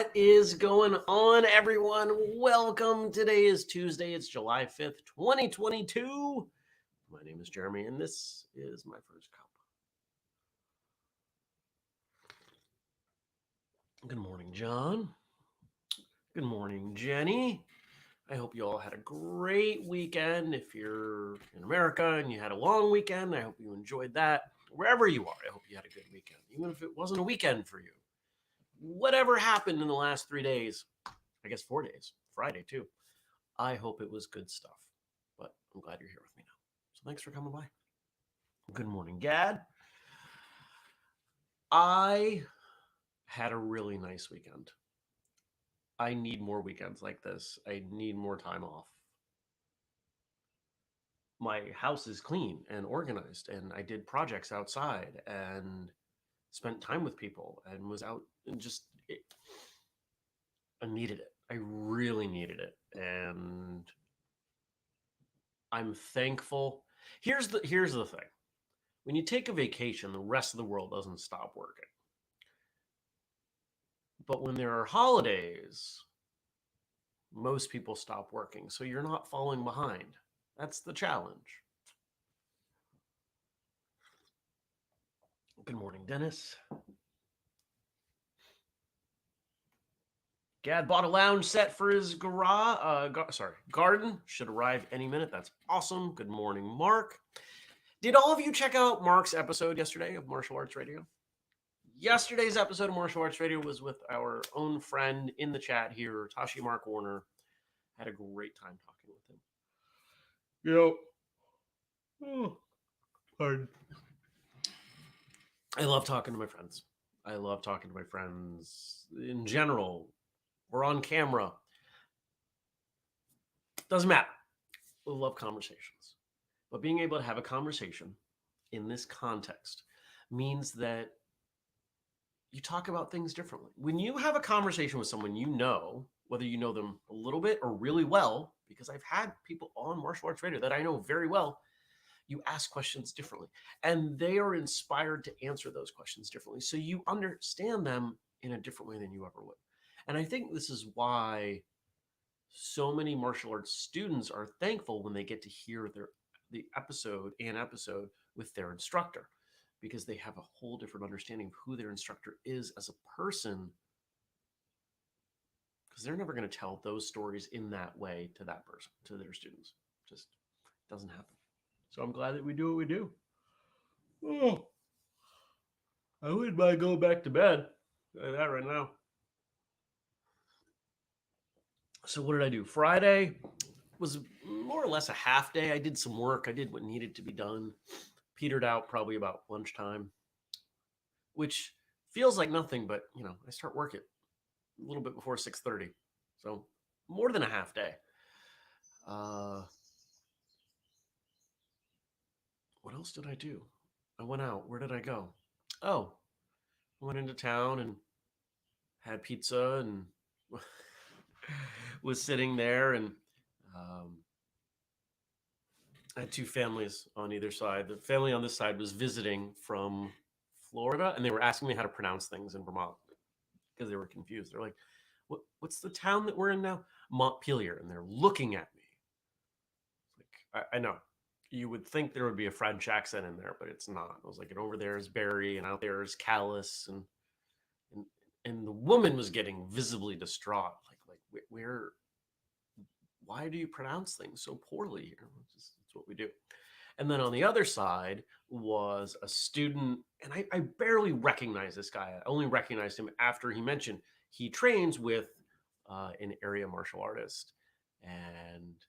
What is going on, everyone? Welcome. Today is Tuesday. It's July 5th, 2022. My name is Jeremy, and this is my first cup. Good morning, John. Good morning, Jenny. I hope you all had a great weekend. If you're in America and you had a long weekend, I hope you enjoyed that. Wherever you are, I hope you had a good weekend, even if it wasn't a weekend for you. Whatever happened in the last 3 days, I guess 4 days, Friday too, I hope it was good stuff. But I'm glad you're here with me now. So thanks for coming by. Good morning, Gad. I had a really nice weekend. I need more weekends like this. I need more time off. My house is clean and organized, and I did projects outside and spent time with people and was out and I needed it. I really needed it. And I'm thankful. Here's the thing. When you take a vacation, the rest of the world doesn't stop working. But when there are holidays, most people stop working. So you're not falling behind. That's the challenge. Good morning, Dennis. Gad bought a lounge set for his garden. Should arrive any minute. That's awesome. Good morning, Mark. Did all of you check out Mark's episode yesterday of Martial Arts Radio? Yesterday's episode of Martial Arts Radio was with our own friend in the chat here, Tashi Mark Warner. Had a great time talking with him. Oh, pardon. I love talking to my friends. I love talking to my friends in general. We're on camera. Doesn't matter. We love conversations. But being able to have a conversation in this context means that you talk about things differently. When you have a conversation with someone you know, whether you know them a little bit or really well, because I've had people on Martial Arts Radio that I know very well, you ask questions differently. And they are inspired to answer those questions differently. So you understand them in a different way than you ever would. And I think this is why so many martial arts students are thankful when they get to hear the episode with their instructor, because they have a whole different understanding of who their instructor is as a person, because they're never going to tell those stories in that way to that person, to their students. Just doesn't happen. So I'm glad that we do what we do. Oh, I wouldn't mind going back to bed. Like that right now. So what did I do? Friday was more or less a half day. I did some work. I did what needed to be done. Petered out probably about lunchtime, which feels like nothing, but I start work at a little bit before 6:30. So more than a half day. What else did I do? I went out. Where did I go? Oh, I went into town and had pizza and was sitting there, and I had two families on either side. The family on this side was visiting from Florida, and they were asking me how to pronounce things in Vermont because they were confused. They're like, what's the town that we're in now? Montpelier. And they're looking at me. Like, I know. You would think there would be a French accent in there, but it's not. I was like, and over there is Barry, and out there is Callus, and the woman was getting visibly distraught. Like why do you pronounce things so poorly here? It's what we do. And then on the other side was a student, and I barely recognized this guy. I only recognized him after he mentioned he trains with an area martial artist, and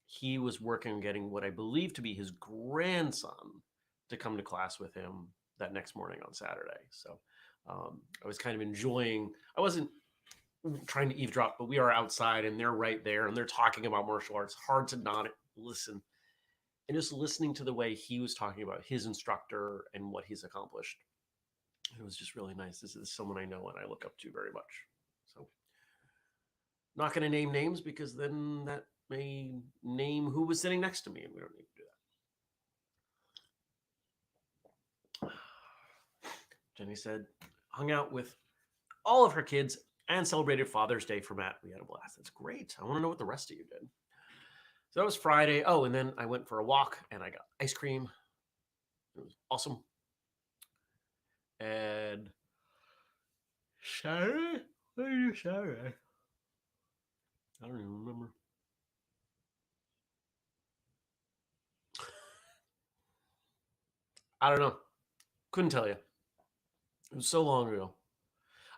he was working on getting what I believe to be his grandson to come to class with him that next morning on Saturday. So I was kind of enjoying, I wasn't trying to eavesdrop, but we are outside and they're right there and they're talking about martial arts. Hard to not listen. And just listening to the way he was talking about his instructor and what he's accomplished, it was just really nice. This is someone I know and I look up to very much. So not going to name names because then that may name who was sitting next to me, and we don't need to do that. Jenny said, hung out with all of her kids and celebrated Father's Day for Matt. We had a blast. That's great. I want to know what the rest of you did. So that was Friday. Oh, and then I went for a walk and I got ice cream. It was awesome. And Saturday? What did you do Saturday? I don't even remember. I don't know. Couldn't tell you. It was so long ago.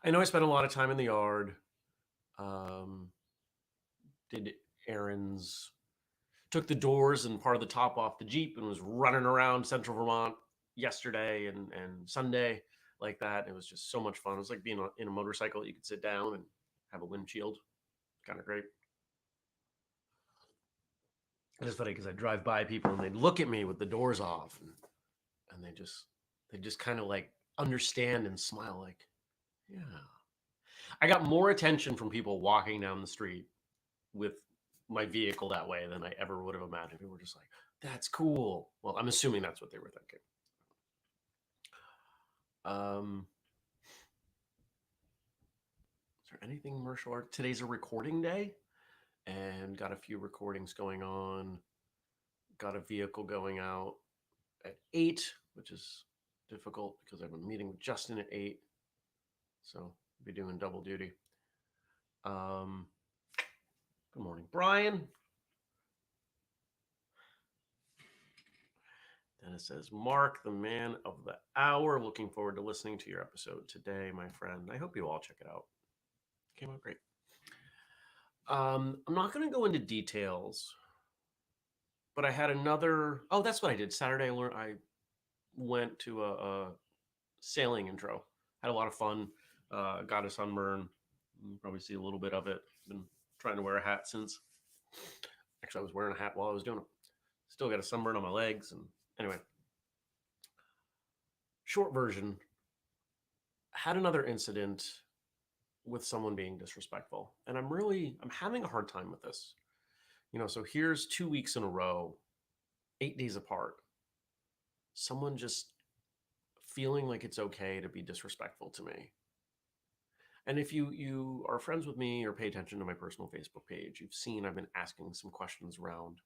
I know I spent a lot of time in the yard. Um, did errands. Took the doors and part of the top off the Jeep and was running around central Vermont yesterday and Sunday like that. It was just so much fun. It was like being in a motorcycle. You could sit down and have a windshield. Kind of great. It's funny because I drive by people and they'd look at me with the doors off and they just kind of like understand and smile like, yeah. I got more attention from people walking down the street with my vehicle that way than I ever would have imagined. People were just like, that's cool. Well, I'm assuming that's what they were thinking. Is there anything martial art? Today's a recording day and got a few recordings going on. Got a vehicle going out at 8, which is difficult because I have a meeting with Justin at 8. So I'll be doing double duty. Good morning, Brian. Dennis says, Mark, the man of the hour. Looking forward to listening to your episode today, my friend. I hope you all check it out. Came out great. I'm not going to go into details, but I had another. Oh, that's what I did. Saturday, I went to a sailing intro. Had a lot of fun. Got a sunburn. You probably see a little bit of it. Been trying to wear a hat since. Actually, I was wearing a hat while I was doing it. Still got a sunburn on my legs. And anyway, short version. Had another incident with someone being disrespectful, and I'm having a hard time with this. So here's 2 weeks in a row, 8 days apart, someone just feeling like it's okay to be disrespectful to me. And if you are friends with me or pay attention to my personal Facebook page, you've seen I've been asking some questions around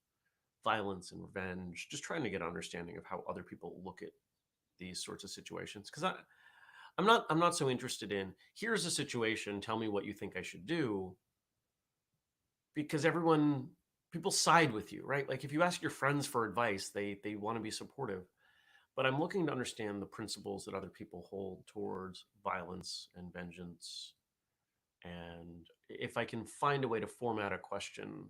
violence and revenge, just trying to get an understanding of how other people look at these sorts of situations. Because I'm not so interested in, here's a situation, tell me what you think I should do. Because people side with you, right? Like if you ask your friends for advice, they want to be supportive. But I'm looking to understand the principles that other people hold towards violence and vengeance. And if I can find a way to format a question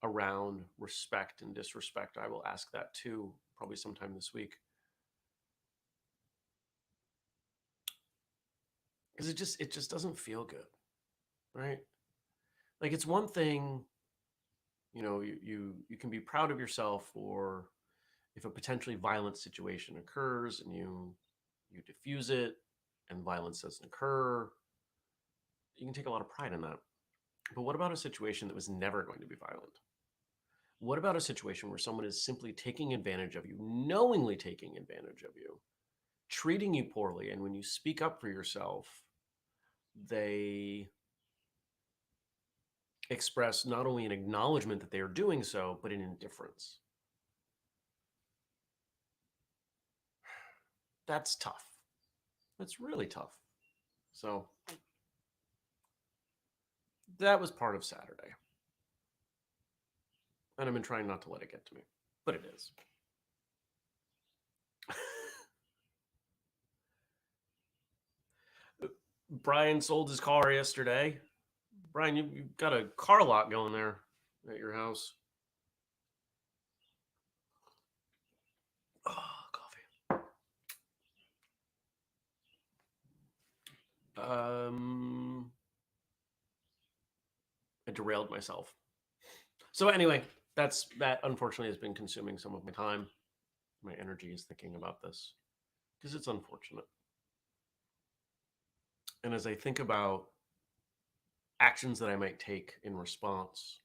around respect and disrespect, I will ask that too, probably sometime this week. Because it just doesn't feel good, right? Like it's one thing, you can be proud of yourself for if a potentially violent situation occurs and you diffuse it and violence doesn't occur, you can take a lot of pride in that. But what about a situation that was never going to be violent? What about a situation where someone is simply taking advantage of you, knowingly taking advantage of you, treating you poorly, and when you speak up for yourself, they express not only an acknowledgement that they are doing so, but an indifference? That's tough. That's really tough. So that was part of Saturday. And I've been trying not to let it get to me, but it is. Brian sold his car yesterday. Brian, you've got a car lot going there at your house. Oh, coffee. I derailed myself. So anyway, that unfortunately has been consuming some of my time. My energy is thinking about this because it's unfortunate. And as I think about actions that I might take in response,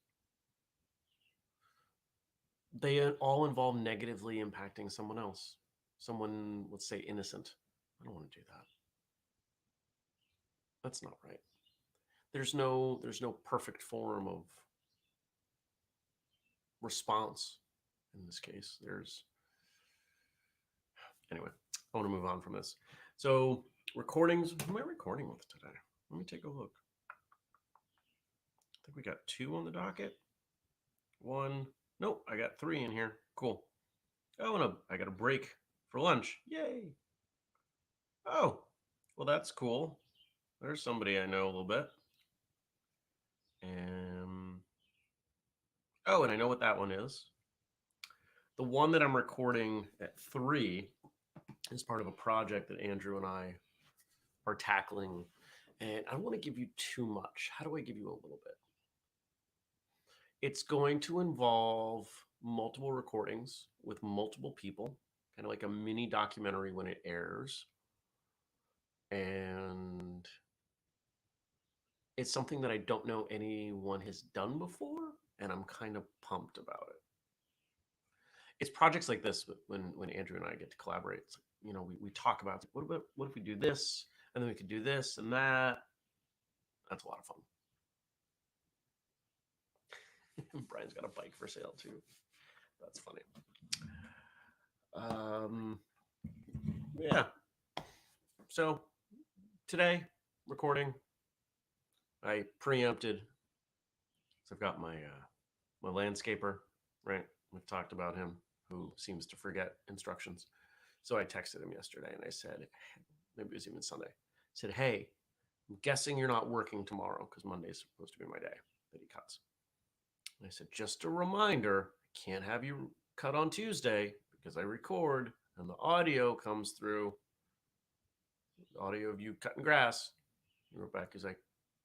they all involve negatively impacting someone else. Someone, let's say, innocent. I don't want to do that. That's not right. there's no perfect form of response in this case. There's Anyway, I want to move on from this. So recordings, who am I recording with today? Let me take a look. I think we got 2 on the docket. 1. Nope, I got 3 in here. Cool. Oh, and I got a break for lunch. Yay. Oh, well, that's cool. There's somebody I know a little bit. And oh, and I know what that one is. The one that I'm recording at 3 is part of a project that Andrew and I are tackling. And I don't want to give you too much. How do I give you a little bit? It's going to involve multiple recordings with multiple people, kind of like a mini documentary when it airs. And it's something that I don't know anyone has done before, and I'm kind of pumped about it. It's projects like this when Andrew and I get to collaborate. It's like, we talk about what if we do this, and then we could do this and that. That's a lot of fun. Brian's got a bike for sale too. That's funny. Yeah. So today, recording, I preempted. So I've got my landscaper, right? We've talked about him, who seems to forget instructions. So I texted him yesterday and I said, maybe it was even Sunday. I said, hey, I'm guessing you're not working tomorrow because Monday's supposed to be my day that he cuts. And I said, just a reminder, I can't have you cut on Tuesday because I record and the audio comes through. The audio of you cutting grass. And Rebecca's like,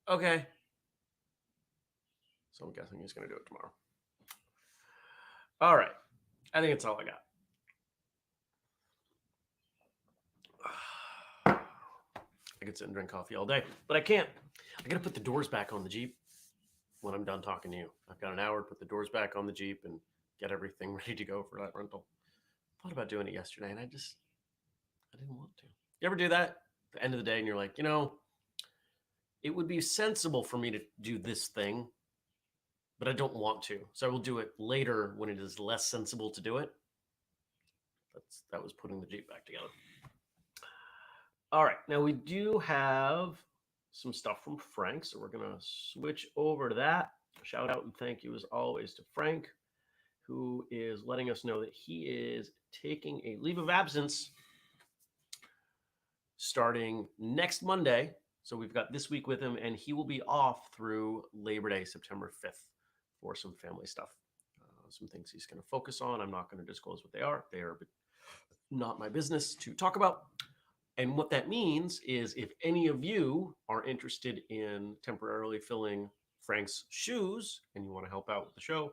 okay. So I'm guessing he's going to do it tomorrow. All right. I think that's all I got. I could sit and drink coffee all day, but I can't. I got to put the doors back on the Jeep when I'm done talking to you. I've got an hour to put the doors back on the Jeep and get everything ready to go for that rental. I thought about doing it yesterday and I didn't want to. You ever do that at the end of the day and you're like, it would be sensible for me to do this thing, but I don't want to. So I will do it later when it is less sensible to do it. That was putting the Jeep back together. All right, now we do have some stuff from Frank, so we're going to switch over to that. Shout out and thank you as always to Frank, who is letting us know that he is taking a leave of absence starting next Monday. So we've got this week with him, and he will be off through Labor Day, September 5th, for some family stuff. Some things he's going to focus on. I'm not going to disclose what they are. They are not my business to talk about. And what that means is if any of you are interested in temporarily filling Frank's shoes and you want to help out with the show,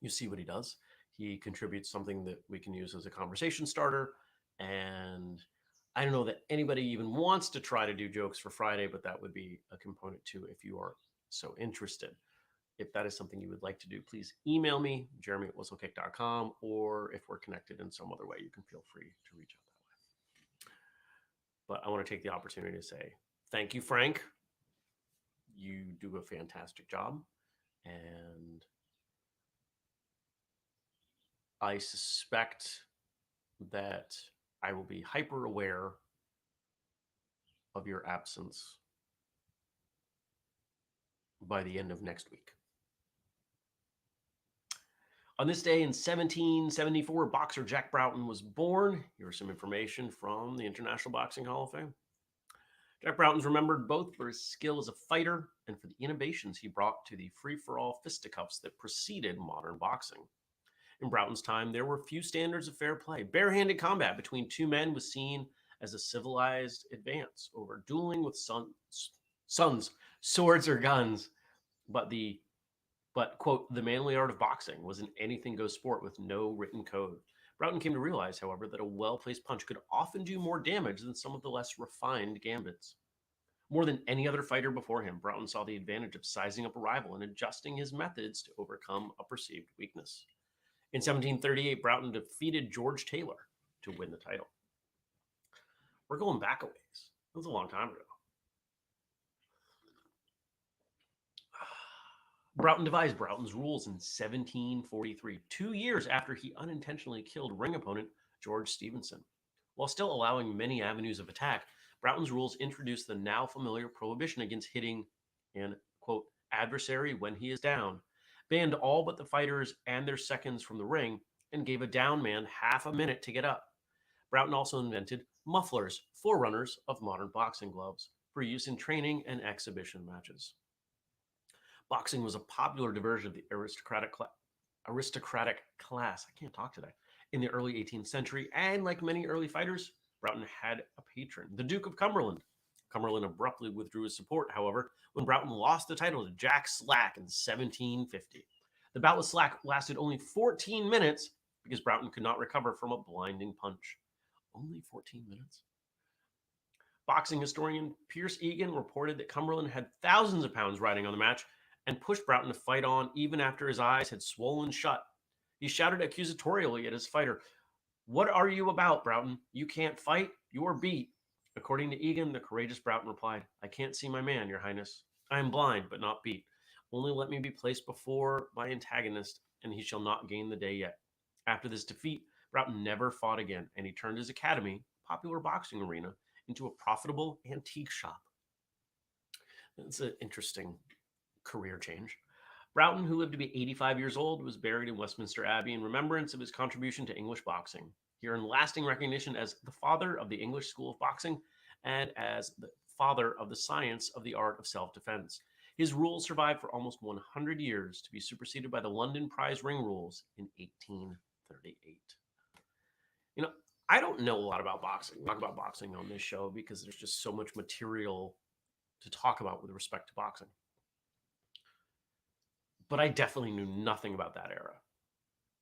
you see what he does. He contributes something that we can use as a conversation starter. And I don't know that anybody even wants to try to do jokes for Friday, but that would be a component too if you are so interested. If that is something you would like to do, please email me, jeremy@whistlekick.com, or if we're connected in some other way, you can feel free to reach out that way. But I want to take the opportunity to say thank you, Frank. You do a fantastic job. And I suspect that I will be hyper aware of your absence by the end of next week. On this day in 1774, boxer Jack Broughton was born. Here's some information from the International Boxing Hall of Fame. Jack Broughton's remembered both for his skill as a fighter and for the innovations he brought to the free-for-all fisticuffs that preceded modern boxing. In Broughton's time, there were few standards of fair play. Barehanded combat between two men was seen as a civilized advance over dueling with sons, swords, or guns. But, quote, the manly art of boxing was an anything-goes sport with no written code. Broughton came to realize, however, that a well-placed punch could often do more damage than some of the less refined gambits. More than any other fighter before him, Broughton saw the advantage of sizing up a rival and adjusting his methods to overcome a perceived weakness. In 1738, Broughton defeated George Taylor to win the title. We're going back a ways. That was a long time ago. Broughton devised Broughton's rules in 1743, 2 years after he unintentionally killed ring opponent George Stephenson. While still allowing many avenues of attack, Broughton's rules introduced the now familiar prohibition against hitting an, quote, adversary when he is down, banned all but the fighters and their seconds from the ring, and gave a down man half a minute to get up. Broughton also invented mufflers, forerunners of modern boxing gloves, for use in training and exhibition matches. Boxing was a popular diversion of the aristocratic class. I can't talk today. In the early 18th century, and like many early fighters, Broughton had a patron, the Duke of Cumberland. Cumberland abruptly withdrew his support, however, when Broughton lost the title to Jack Slack in 1750. The bout with Slack lasted only 14 minutes because Broughton could not recover from a blinding punch. Only 14 minutes? Boxing historian Pierce Egan reported that Cumberland had thousands of pounds riding on the match and pushed Broughton to fight on even after his eyes had swollen shut. He shouted accusatorially at his fighter, "What are you about, Broughton? You can't fight? You're beat." According to Egan, the courageous Broughton replied, "I can't see my man, your highness. I am blind, but not beat. Only let me be placed before my antagonist, and he shall not gain the day yet." After this defeat, Broughton never fought again, and he turned his academy, popular boxing arena, into a profitable antique shop. It's an interesting career change. Broughton, who lived to be 85 years old, was buried in Westminster Abbey in remembrance of his contribution to English boxing. He earned lasting recognition as the father of the English school of boxing and as the father of the science of the art of self-defense. His rules survived for almost 100 years to be superseded by the London Prize Ring rules in 1838. You know, I don't know a lot about boxing. Talk about boxing on this show because there's just so much material to talk about with respect to boxing. But I definitely knew nothing about that era.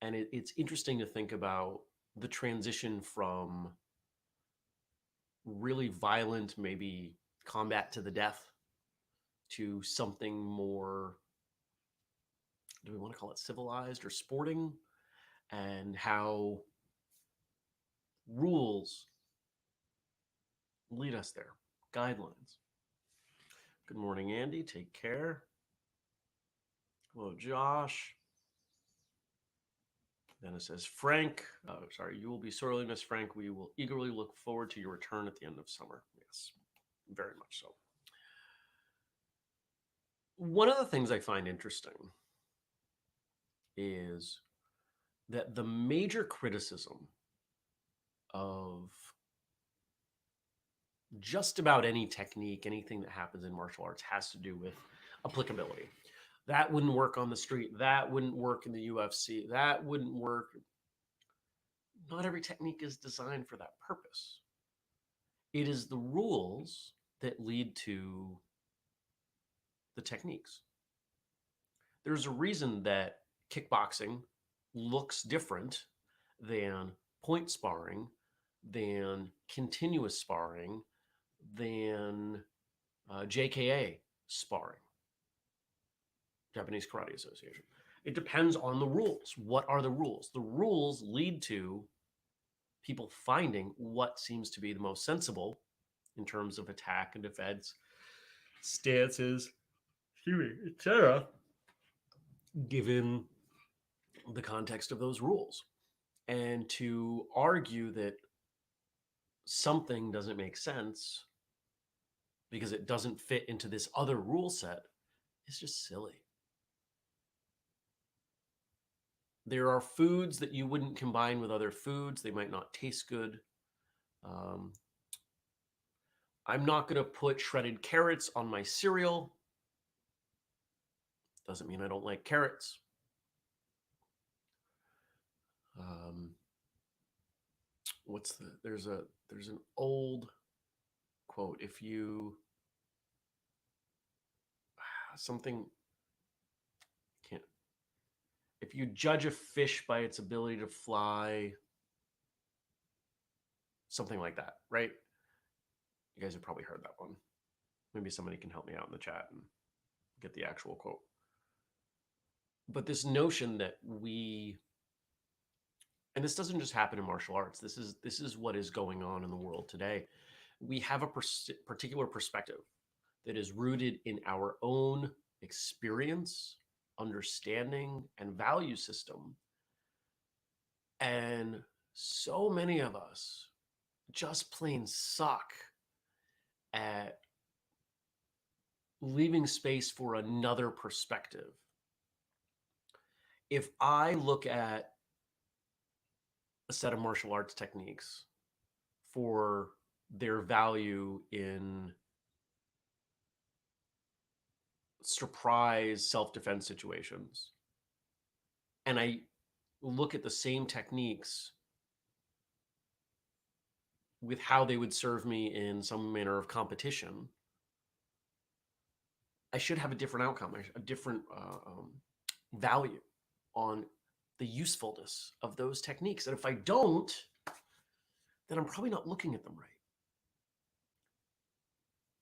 And it's interesting to think about the transition from really violent, maybe combat to the death, to something more, do we want to call it civilized or sporting? And how rules lead us there, guidelines. Good morning, Andy. Take care. Hello, Josh. Dennis says, Frank, you will be sorely missed, Frank. We will eagerly look forward to your return at the end of summer. Yes, very much so. One of the things I find interesting is that the major criticism of just about any technique, anything that happens in martial arts, has to do with applicability. That wouldn't work on the street. That wouldn't work in the UFC. That wouldn't work. Not every technique is designed for that purpose. It is the rules that lead to the techniques. There's a reason that kickboxing looks different than point sparring, than continuous sparring, than JKA sparring, Japanese Karate Association. It depends on the rules. What are the rules? The rules lead to people finding what seems to be the most sensible in terms of attack and defense, stances, etc., given the context of those rules. And to argue that something doesn't make sense because it doesn't fit into this other rule set is just silly. There are foods that you wouldn't combine with other foods. They might not taste good. I'm not going to put shredded carrots on my cereal. Doesn't mean I don't like carrots. There's an old quote. If you if you judge a fish by its ability to fly, something like that, right? You guys have probably heard that one. Maybe somebody can help me out in the chat and get the actual quote. But this notion that and this doesn't just happen in martial arts. This is what is going on in the world today. We have a particular perspective that is rooted in our own experience understanding and value system. And so many of us just plain suck at leaving space for another perspective. If I look at a set of martial arts techniques for their value in surprise self-defense situations, and I look at the same techniques with how they would serve me in some manner of competition, I should have a different outcome, a different value on the usefulness of those techniques. And if I don't, then I'm probably not looking at them right.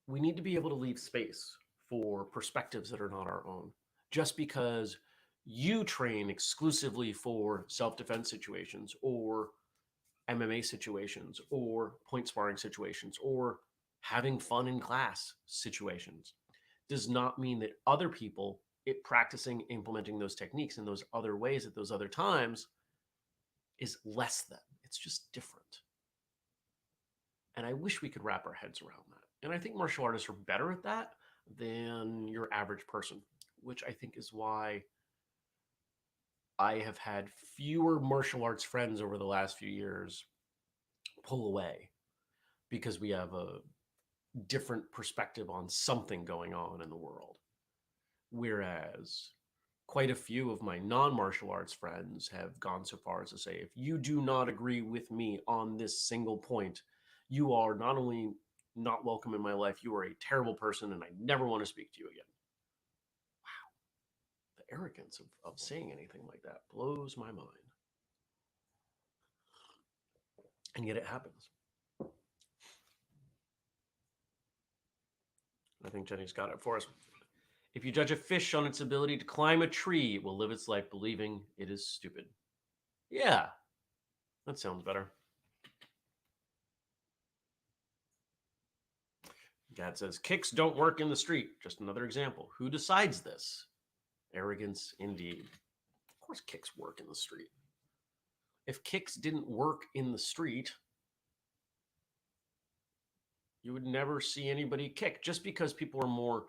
We need to be able to leave space for perspectives that are not our own. Just because you train exclusively for self-defense situations or MMA situations or point sparring situations or having fun in class situations does not mean that other people practicing, implementing those techniques in those other ways at those other times is less than. It's just different. And I wish we could wrap our heads around that. And I think martial artists are better at that than your average person, which I think is why I have had fewer martial arts friends over the last few years pull away because we have a different perspective on something going on in the world. Whereas quite a few of my non-martial arts friends have gone so far as to say, if you do not agree with me on this single point, you are not only not welcome in my life, you are a terrible person and I never want to speak to you again. Wow. The arrogance of saying anything like that blows my mind. And yet it happens. I think Jenny's got it for us. If you judge a fish on its ability to climb a tree, it will live its life believing it is stupid. Yeah, that sounds better. Dad says, kicks don't work in the street. Just another example. Who decides this? Arrogance indeed. Of course kicks work in the street. If kicks didn't work in the street, you would never see anybody kick. Just because people are more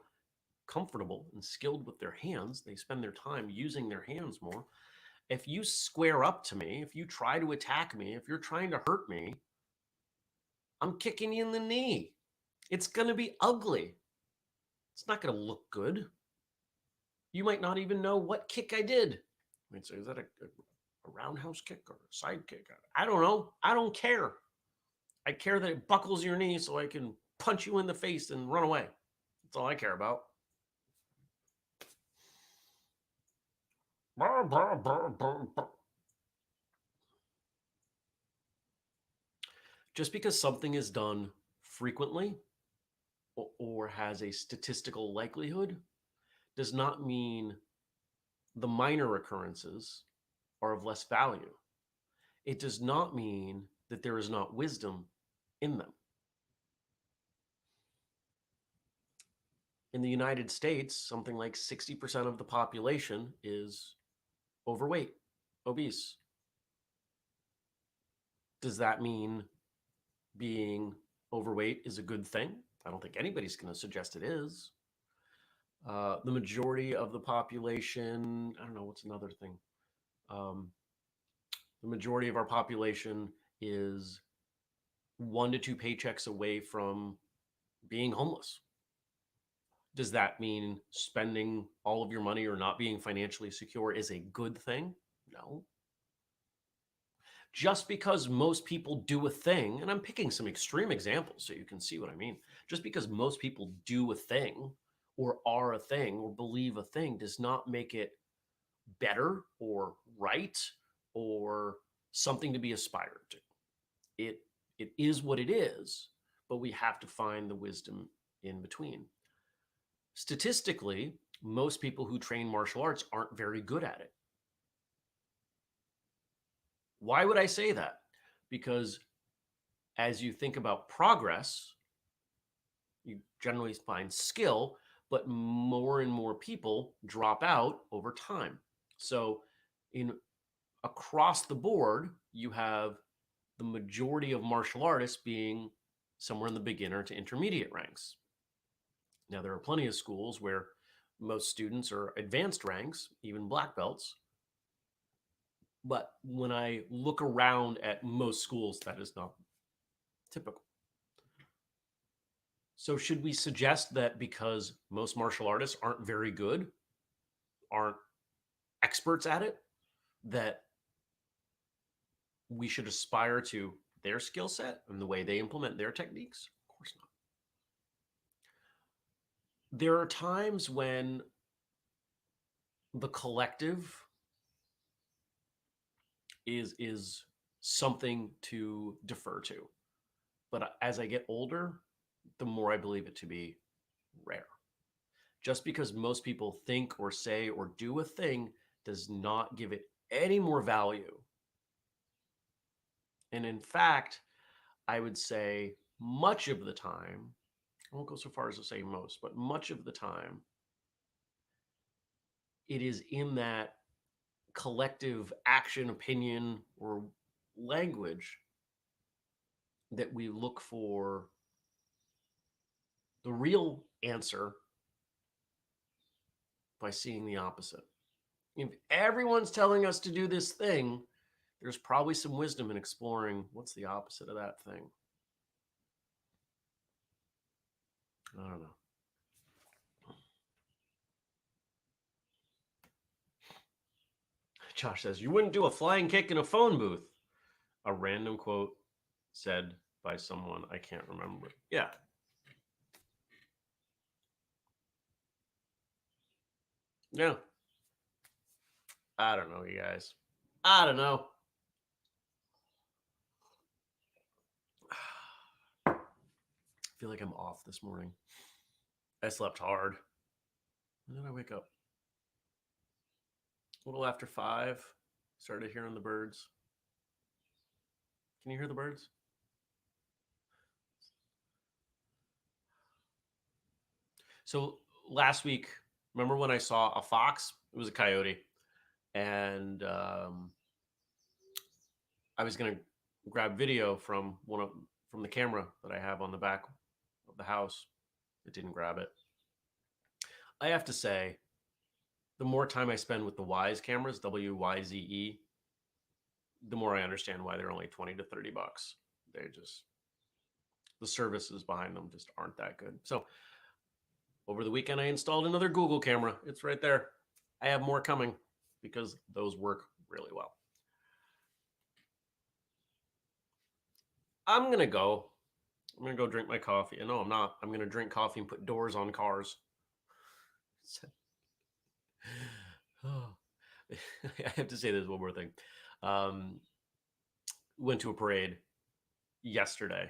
comfortable and skilled with their hands, they spend their time using their hands more. If you square up to me, if you try to attack me, if you're trying to hurt me, I'm kicking you in the knee. It's going to be ugly. It's not going to look good. You might not even know what kick I did. You might say, is that a roundhouse kick or a side kick? I don't know. I don't care. I care that it buckles your knee so I can punch you in the face and run away. That's all I care about. Just because something is done frequently or has a statistical likelihood does not mean the minor occurrences are of less value. It does not mean that there is not wisdom in them. In the United States, something like 60% of the population is overweight, obese. Does that mean being overweight is a good thing? I don't think anybody's going to suggest it is. The majority of the population, I don't know, what's another thing? The majority of our population is 1 to 2 paychecks away from being homeless. Does that mean spending all of your money or not being financially secure is a good thing? No. Just because most people do a thing, and I'm picking some extreme examples so you can see what I mean. Just because most people do a thing or are a thing or believe a thing does not make it better or right or something to be aspired to. It is what it is, but we have to find the wisdom in between. Statistically, most people who train martial arts aren't very good at it. Why would I say that? Because as you think about progress, you generally find skill, but more and more people drop out over time. So, in across the board, you have the majority of martial artists being somewhere in the beginner to intermediate ranks. Now, there are plenty of schools where most students are advanced ranks, even black belts. But when I look around at most schools, that is not typical. So, should we suggest that because most martial artists aren't very good, aren't experts at it, that we should aspire to their skill set and the way they implement their techniques? Of course not. There are times when the collective is something to defer to. But as I get older, the more I believe it to be rare. Just because most people think or say or do a thing does not give it any more value. And in fact, I would say much of the time, I won't go so far as to say most, but much of the time, it is in that collective action, opinion, or language that we look for the real answer by seeing the opposite. If everyone's telling us to do this thing, there's probably some wisdom in exploring what's the opposite of that thing. I don't know. Josh says, you wouldn't do a flying kick in a phone booth. A random quote said by someone I can't remember. Yeah. Yeah. I don't know, you guys. I don't know. I feel like I'm off this morning. I slept hard. When did I wake up? A little after 5. Started hearing the birds. Can you hear the birds? So last week, remember when I saw a fox? It was a coyote. And I was going to grab video from from the camera that I have on the back of the house. It didn't grab it. I have to say, the more time I spend with the Wyze cameras, WYZE, the more I understand why they're only 20 to 30 bucks. They just, the services behind them just aren't that good. So over the weekend, I installed another Google camera. It's right there. I have more coming because those work really well. I'm going to go. I'm going to go drink my coffee. No, I'm not. I'm going to drink coffee and put doors on cars. Oh. I have to say this one more thing. Went to a parade yesterday.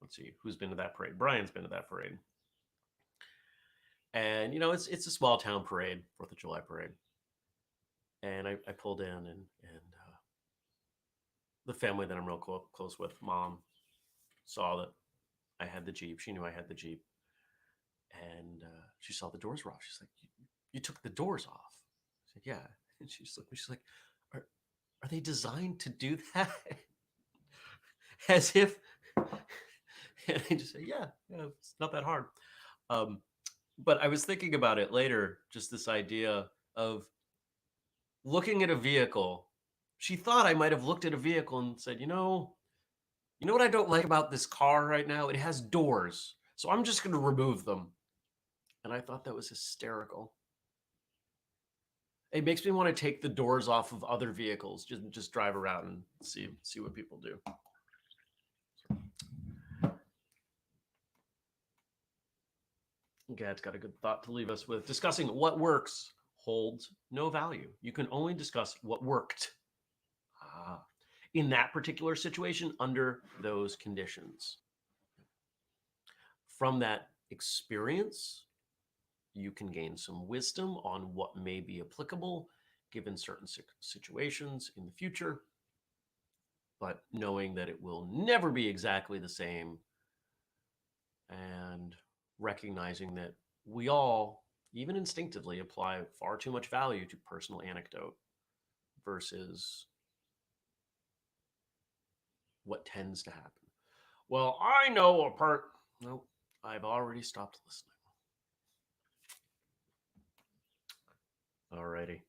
Let's see, who's been to that parade? Brian's been to that parade. And, you know, it's a small town parade, 4th of July parade. And I pulled in and the family that I'm real close with, mom, saw that I had the Jeep. She knew I had the Jeep. And she saw the doors were off. She's like, you took the doors off. I said, yeah. And she's like, are they designed to do that? As if, and I just say, yeah, it's not that hard. But I was thinking about it later, just this idea of looking at a vehicle. She thought I might have looked at a vehicle and said, you know what I don't like about this car right now? It has doors. So I'm just going to remove them. And I thought that was hysterical. It makes me want to take the doors off of other vehicles, just drive around and see what people do. Gad's got a good thought to leave us with. Discussing what works holds no value. You can only discuss what worked in that particular situation under those conditions. From that experience, you can gain some wisdom on what may be applicable given certain situations in the future, but knowing that it will never be exactly the same and recognizing that we all, even instinctively, apply far too much value to personal anecdote versus what tends to happen. Well, I know a part. Nope, I've already stopped listening. Alrighty.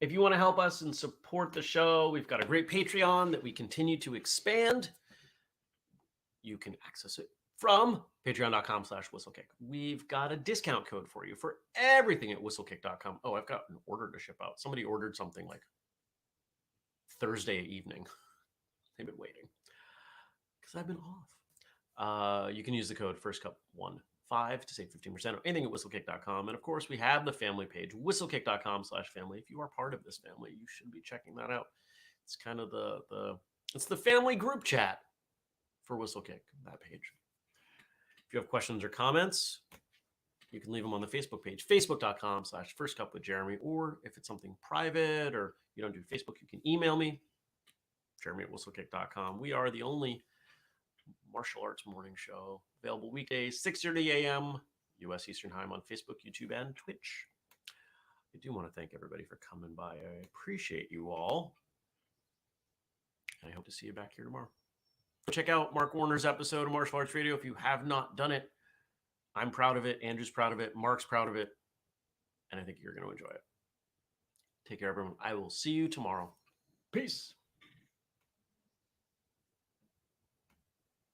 If you want to help us and support the show, we've got a great Patreon that we continue to expand. You can access it from patreon.com/whistlekick. We've got a discount code for you for everything at whistlekick.com. Oh, I've got an order to ship out. Somebody ordered something like Thursday evening. They've been waiting because I've been off. You can use the code FIRSTCUP15 to save 15% on anything at whistlekick.com. And of course, we have the family page, whistlekick.com/family. If you are part of this family, you should be checking that out. It's kind of it's the family group chat for Whistlekick, that page. If you have questions or comments, you can leave them on the Facebook page, facebook.com/firstcupwithjeremy. Or if it's something private or you don't do Facebook, you can email me, jeremy@whistlekick.com. We are the only martial arts morning show available weekdays, 6:30 a.m. U.S. Eastern Time on Facebook, YouTube, and Twitch. I do want to thank everybody for coming by. I appreciate you all. And I hope to see you back here tomorrow. Check out Mark Warner's episode of Martial Arts Radio if you have not done it. I'm proud of it. Andrew's proud of it. Mark's proud of it. And I think you're going to enjoy it. Take care, everyone. I will see you tomorrow. Peace.